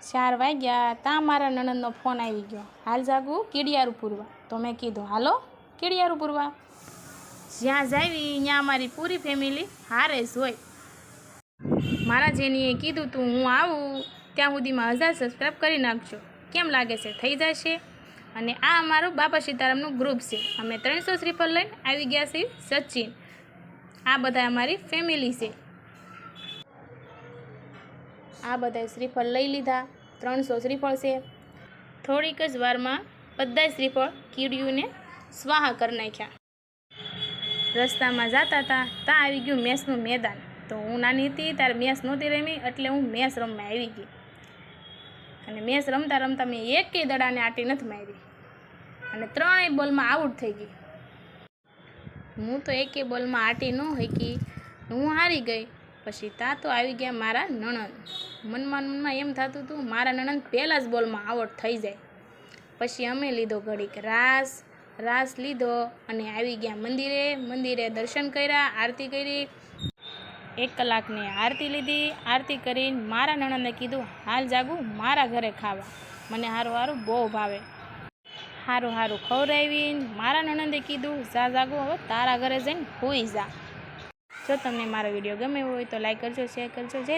4 વાગ્યા ત્યાં મારા નણંદનો ફોન આવી ગયો, હાલ જાગું કીડિયારું પૂરવા. તો મેં કીધું હાલો કીડિયારું પૂરવા. જ્યાં જાવી ત્યાં અમારી પૂરી ફેમિલી હારે જ હોય. મારા જેનીએ કીધું તું હું આવું ત્યાં સુધીમાં 1000 સબસ્ક્રાઈબ કરી નાખજો. કેમ લાગે છે થઈ જશે? અને આ અમારું બાપા સીતારામનું ગ્રુપ છે. અમે 300 શ્રીફળ લઈને આવી ગયા છીએ સચિન. આ બધા અમારી ફેમિલી છે. આ બધા શ્રીફળ લઈ લીધા. 300 શ્રીફળ છે. થોડીક જ વારમાં બધા શ્રીફળ કીડીઓને સ્વાહા કરી નાખ્યા. રસ્તામાં જતા હતા ત્યાં આવી ગયું મેસનું મેદાન. તો હું નાની હતી ત્યારે મેસ નહોતી રમી, એટલે હું મેસ રમવા આવી ગઈ. અને મેસ રમતા રમતા મેં એકેય દડાને આટી નથી મારી અને 3 બોલમાં આઉટ થઈ ગઈ. હું તો એકેય બોલમાં આટી ન શકી, હું હારી ગઈ. પછી ત્યાં તો આવી ગયા મારા નણંદ. મનમાં એમ થતું હતું મારા નણંદ પહેલા જ બોલમાં આઉટ થઈ જાય. પછી અમે લીધો ઘડીક રાસ લીધો અને આવી ગયા મંદિરે દર્શન કર્યા, આરતી કરી. 1 કલાકની આરતી લીધી. આરતી કરીને મારા નણંદે કીધું હાલ જાગું મારા ઘરે ખાવા. મને હારું બહુ ભાવે. હારું ખવડાવીને મારા નણંદે કીધું જા જાગું હવે તારા ઘરે જઈને સૂઈ જા. જો તમને મારો વિડીયો ગમે હોય તો લાઈક કરજો, શેર કરજો. જય